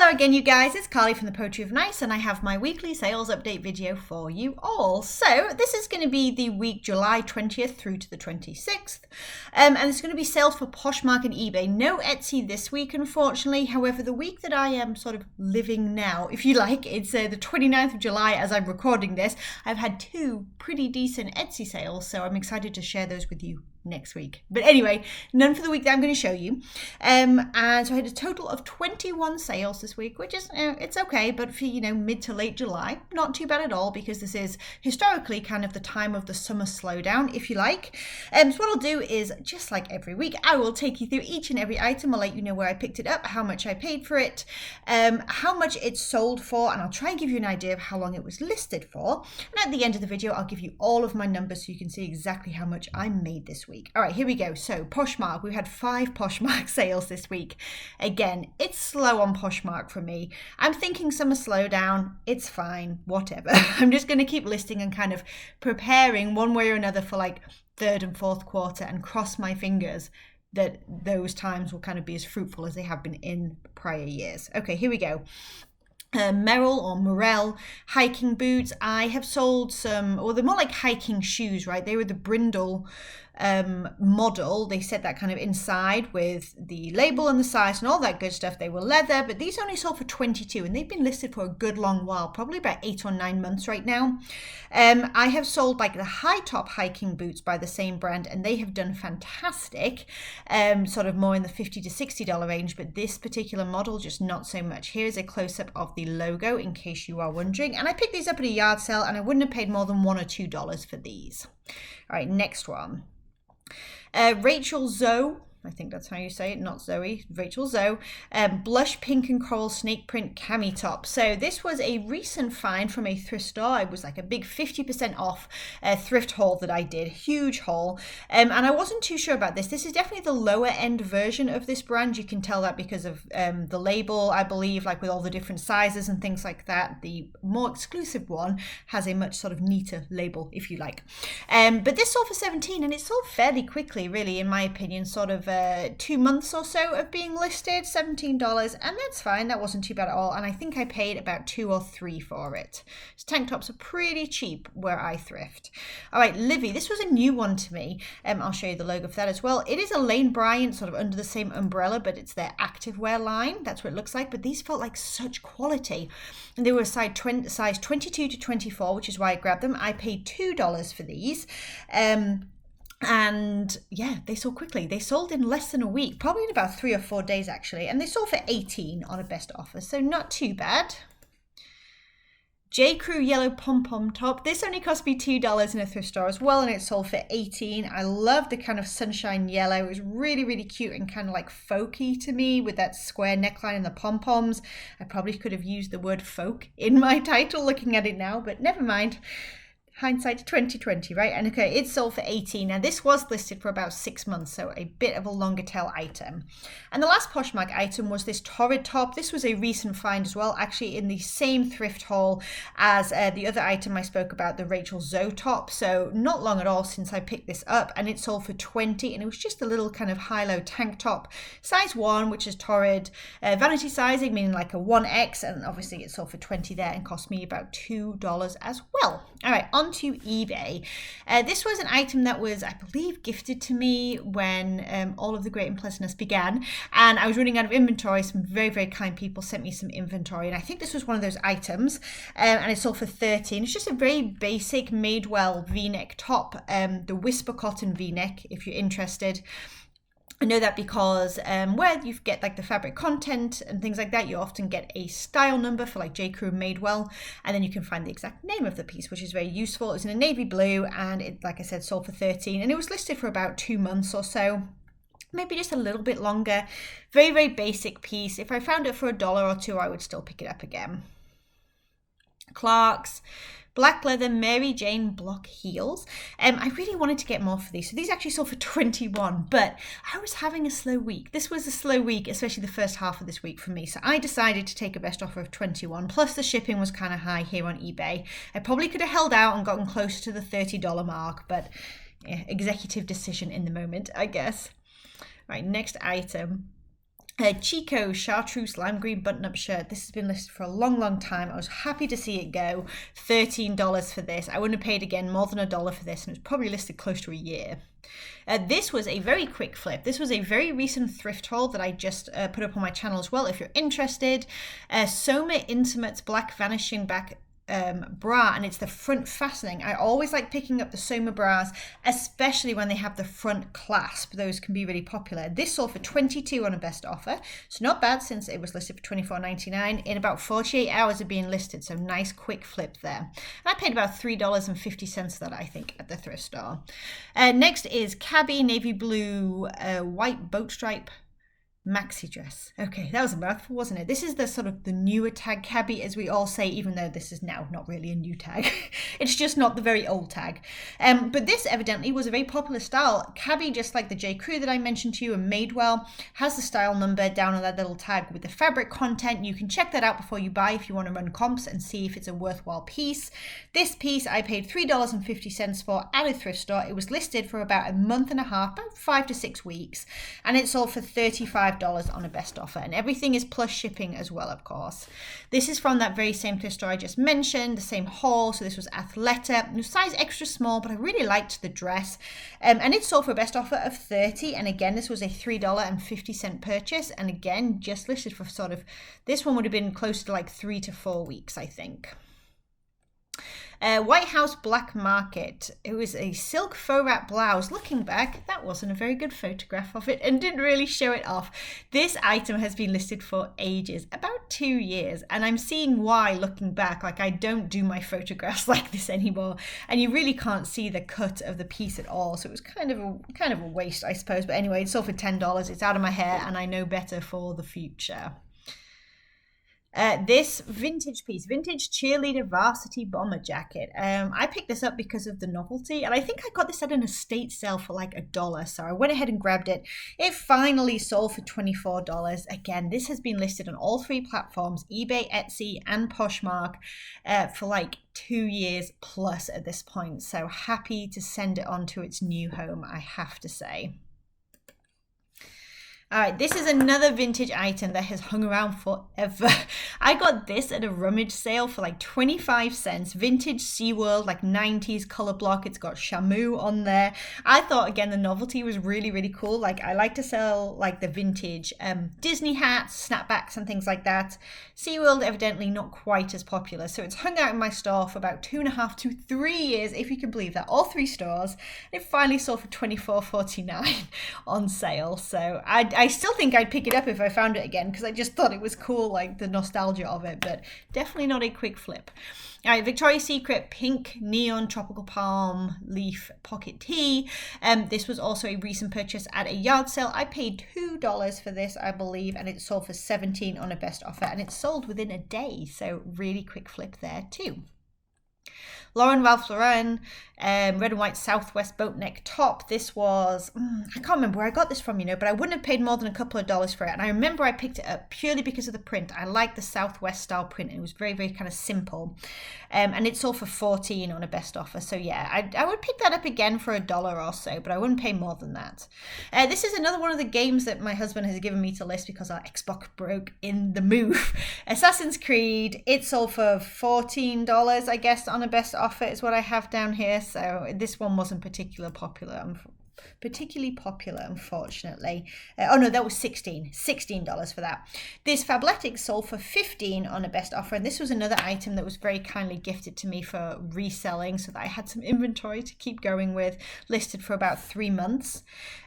Hello again, you guys, it's Carly from the Poetry of Nice, and I have my weekly sales update video for you all. So this is going to be the week July 20th through to the 26th, and it's going to be sales for Poshmark and eBay. No Etsy this week, unfortunately. However, the week that I am sort of living now, if you like, it's the 29th of July as I'm recording this. I've had two pretty decent Etsy sales, so I'm excited to share those with you next week. But anyway, none for the week that I'm going to show you. And so I had a total of 21 sales this week, which is, it's okay, but for, mid to late July, not too bad at all, because this is historically kind of the time of the summer slowdown, if you like. So what I'll do is, just like every week, I will take you through each and every item. I'll let you know where I picked it up, how much I paid for it, how much it sold for, and I'll try and give you an idea of how long it was listed for. And at the end of the video, I'll give you all of my numbers so you can see exactly how much I made this week. All right, here we go. So Poshmark, we've had 5 Poshmark sales this week. Again, it's slow on Poshmark for me. I'm thinking summer slowdown. It's fine, whatever. I'm just going to keep listing and kind of preparing one way or another for like third and fourth quarter, and cross my fingers that those times will kind of be as fruitful as they have been in prior years. Okay, here we go. Morel hiking boots. I have sold some, or they're more like hiking shoes, right? They were the brindle model. They said that kind of inside with the label and the size and all that good stuff. They were leather, but these only sold for 22, and they've been listed for a good long while, probably about 8 or 9 months right now. I have sold like the high top hiking boots by the same brand, and they have done fantastic, sort of more in the $50 to $60 range, but this particular model just not so much. Here's a close-up of the logo in case you are wondering, and I picked these up at a yard sale, and I wouldn't have paid more than $1 or $2 for these. All right, next one. Rachel Zoe, I think that's how you say it, not Zoe, Rachel Zoe, blush pink and coral snake print cami top. So this was a recent find from a thrift store. It was like a big 50% off thrift haul that I did, huge haul. And I wasn't too sure about this. This is definitely the lower end version of this brand. You can tell that because of the label, I believe, like with all the different sizes and things like that. The more exclusive one has a much sort of neater label, if you like. But this sold for $17, and it sold fairly quickly, really, in my opinion, sort of 2 months or so of being listed, $17, and that's fine. That wasn't too bad at all, and I think I paid about $2 or $3 for it. So tank tops are pretty cheap where I thrift. All right, Livy, this was a new one to me. I'll show you the logo for that as well. It is a Lane Bryant, sort of under the same umbrella, but it's their activewear line. That's what it looks like, but these felt like such quality, and they were size 22 to 24, which is why I grabbed them. I paid $2 for these. And yeah, they sold quickly. They sold in less than a week, probably in about 3 or 4 days actually, and they sold for $18 on a best offer, so not too bad. J. Crew yellow pom-pom top. This only cost me $2 in a thrift store as well, and it sold for $18. I love the kind of sunshine yellow. It was really, really cute and kind of like folky to me with that square neckline and the pom-poms. I probably could have used the word folk in my title looking at it now, but never mind. Hindsight 2020, right? And okay, it sold for $18. Now this was listed for about 6 months, so a bit of a longer tail item. And the last Poshmark item was this Torrid top. This was a recent find as well, actually in the same thrift haul as the other item I spoke about, the Rachel Zoe top. So not long at all since I picked this up, and it sold for $20, and it was just a little kind of high-low tank top, size 1, which is Torrid, vanity sizing, meaning like a 1X, and obviously it sold for $20 there and cost me about $2 as well. All right, on to eBay. This was an item that was, I believe, gifted to me when all of the great unpleasantness began, and I was running out of inventory. Some very, very kind people sent me some inventory, and I think this was one of those items, and it sold for $13. It's just a very basic Madewell v-neck top, the Whisper Cotton v-neck, if you're interested. I know that because where you get like the fabric content and things like that, you often get a style number for like J. Crew Madewell, and then you can find the exact name of the piece, which is very useful. It was in a navy blue, and it, like I said, sold for $13, and it was listed for about 2 months or so, maybe just a little bit longer. Very, very basic piece. If I found it for $1 or $2, I would still pick it up again. Clark's black leather Mary Jane block heels. I really wanted to get more for these. So these actually sold for $21, but I was having a slow week. This was a slow week, especially the first half of this week for me. So I decided to take a best offer of $21, plus the shipping was kind of high here on eBay. I probably could have held out and gotten closer to the $30 mark, but yeah, executive decision in the moment, I guess. Right, next item. Chico Chartreuse Lime Green button-up shirt. This has been listed for a long time. I was happy to see it go. $13 for this. I wouldn't have paid again more than $1 for this, and it was probably listed close to a year. This was a very quick flip. This was a very recent thrift haul that I just put up on my channel as well if you're interested. Soma Intimates Black Vanishing Back bra, and it's the front fastening. I always like picking up the Soma bras, especially when they have the front clasp. Those can be really popular. This sold for $22 on a best offer, so not bad since it was listed for $24.99 in about 48 hours of being listed. So nice quick flip there. And I paid about $3.50 for that, I think, at the thrift store. Next is CAbi navy blue white boat stripe maxi dress. Okay, that was a mouthful, wasn't it? This is the sort of the newer tag CAbi, as we all say, even though this is now not really a new tag. It's just not the very old tag. But this evidently was a very popular style. CAbi, just like the J. Crew that I mentioned to you and Madewell, has the style number down on that little tag with the fabric content. You can check that out before you buy if you want to run comps and see if it's a worthwhile piece. This piece I paid $3.50 for at a thrift store. It was listed for about a month and a half, about 5 to 6 weeks, and it sold for $35 on a best offer, and everything is plus shipping as well, of course. This is from that very same thrift store I just mentioned, the same haul. So this was Athleta. It was size extra small, but I really liked the dress, and it sold for a best offer of $30. And again, this was a $3.50 purchase, and again, just listed for sort of, this one would have been close to like 3 to 4 weeks, I think. White House Black Market. It was a silk faux wrap blouse. Looking back, that wasn't a very good photograph of it and didn't really show it off. This item has been listed for ages, about 2 years, and I'm seeing why looking back. Like, I don't do my photographs like this anymore, and you really can't see the cut of the piece at all. So it was kind of a waste, I suppose. But anyway, it sold for $10. It's out of my hair, and I know better for the future. This vintage piece, vintage Cheerleader Varsity bomber jacket. I picked this up because of the novelty, and I think I got this at an estate sale for like $1, so I went ahead and grabbed it. It finally sold for $24. Again, this has been listed on all 3 platforms, eBay, Etsy, and Poshmark, for like 2 years plus at this point. So happy to send it on to its new home, I have to say. All right, this is another vintage item that has hung around forever. I got this at a rummage sale for like 25 cents. Vintage SeaWorld, like 90s color block. It's got Shamu on there. I thought, again, the novelty was really cool. Like, I like to sell like the vintage Disney hats, snapbacks, and things like that. SeaWorld, evidently not quite as popular. So it's hung out in my store for about 2.5 to 3 years, if you can believe that. All 3 stores. It finally sold for $24.49 on sale. So I still think I'd pick it up if I found it again, because I just thought it was cool, like the nostalgia of it, but definitely not a quick flip. All right, Victoria's Secret pink neon tropical palm leaf pocket tee. This was also a recent purchase at a yard sale. I paid $2 for this, I believe, and it sold for $17 on a best offer, and it sold within a day, so really quick flip there too. Ralph Lauren, red and white Southwest boat neck top. This was, I can't remember where I got this from, but I wouldn't have paid more than a couple of dollars for it. And I remember I picked it up purely because of the print. I like the Southwest style print. It was very kind of simple. And it sold for $14 on a best offer. So yeah, I would pick that up again for $1 or so, but I wouldn't pay more than that. This is another one of the games that my husband has given me to list because our Xbox broke in the move. Assassin's Creed. It sold for $14, I guess, on a best offer is what I have down here. So this one wasn't particularly popular, unfortunately. Oh no, that was $16 for that. This Fabletics sold for $15 on a best offer, and this was another item that was very kindly gifted to me for reselling, so that I had some inventory to keep going with, listed for about 3 months.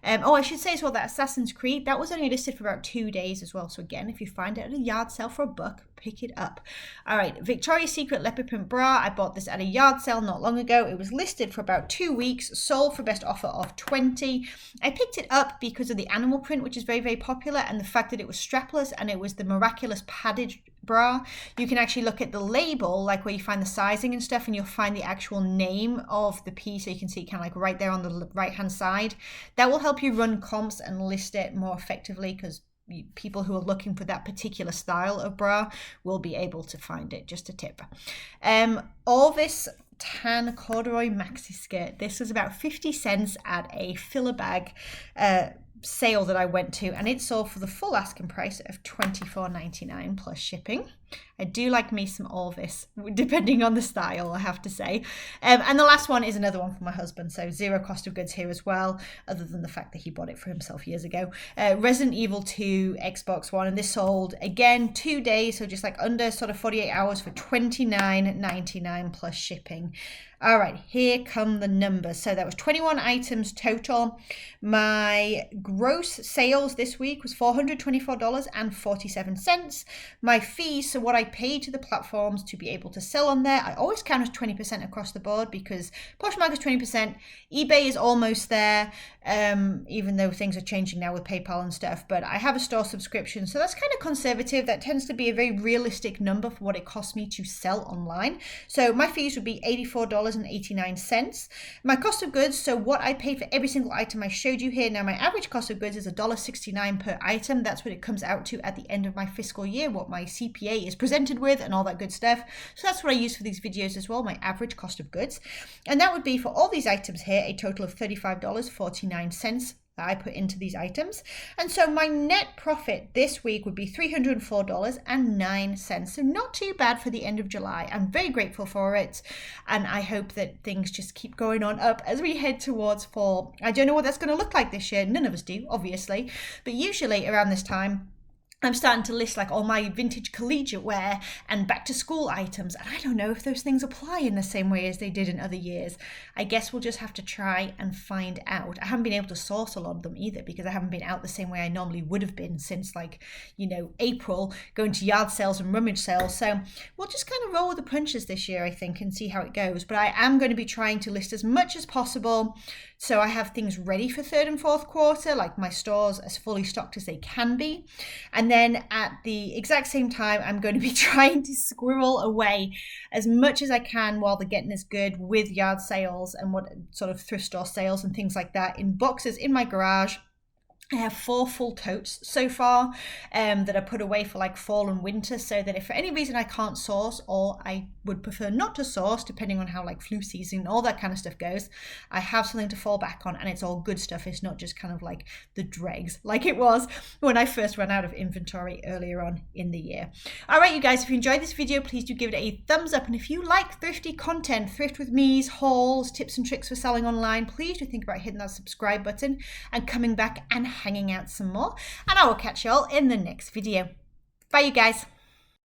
I should say as well that Assassin's Creed, that was only listed for about 2 days as well, so again, if you find it at a yard sale for $1, pick it up. All right, Victoria's Secret leopard print bra. I bought this at a yard sale not long ago. It was listed for about 2 weeks, sold for best offer of $20. I picked it up because of the animal print, which is very popular, and the fact that it was strapless and it was the miraculous padded bra. You can actually look at the label, like where you find the sizing and stuff, and you'll find the actual name of the piece, so you can see kind of like right there on the right hand side. That will help you run comps and list it more effectively, because people who are looking for that particular style of bra will be able to find it. Just a tip. All this tan corduroy maxi skirt. This was about 50 cents at a filler bag sale that I went to, and it sold for the full asking price of $24.99 plus shipping. I do like me some Orvis, depending on the style, I have to say. And the last one is another one for my husband, so zero cost of goods here as well, other than the fact that he bought it for himself years ago. Resident Evil 2 Xbox One, and this sold again 2 days, so just like under sort of 48 hours for $29.99 plus shipping. All right, here come the numbers. So that was 21 items total. My gross sales this week was $424.47. My fees, so what I paid to the platforms to be able to sell on there, I always count as 20% across the board because Poshmark is 20%. eBay is almost there, even though things are changing now with PayPal and stuff. But I have a store subscription, so that's kind of conservative. That tends to be a very realistic number for what it costs me to sell online. So my fees would be $84.89. My cost of goods, so what I paid for every single item I showed you here. Now my average cost of goods is $1.69 per item. That's what it comes out to at the end of my fiscal year, what my CPA is presented with and all that good stuff. So that's what I use for these videos as well, my average cost of goods. And that would be for all these items here, a total of $35.49 that I put into these items. And so my net profit this week would be $304.09. So not too bad for the end of July. I'm very grateful for it. And I hope that things just keep going on up as we head towards fall. I don't know what that's going to look like this year. None of us do, obviously. But usually around this time, I'm starting to list like all my vintage collegiate wear and back to school items. And I don't know if those things apply in the same way as they did in other years. I guess we'll just have to try and find out. I haven't been able to source a lot of them either because I haven't been out the same way I normally would have been since like, you know, April, going to yard sales and rummage sales. So we'll just kind of roll with the punches this year, I think, and see how it goes. But I am going to be trying to list as much as possible so I have things ready for third and fourth quarter, like my stores as fully stocked as they can be. And then at the exact same time, I'm going to be trying to squirrel away as much as I can while the getting is good with yard sales and what sort of thrift store sales and things like that in boxes in my garage. I have 4 full totes so far that I put away for like fall and winter, so that if for any reason I can't source, or I would prefer not to source depending on how like flu season, all that kind of stuff goes, I have something to fall back on, and it's all good stuff. It's not just kind of like the dregs like it was when I first ran out of inventory earlier on in the year. All right, you guys, if you enjoyed this video, please do give it a thumbs up. And if you like thrifty content, thrift with me's, hauls, tips and tricks for selling online, please do think about hitting that subscribe button and coming back and hanging out some more, and I will catch you all in the next video. Bye, you guys.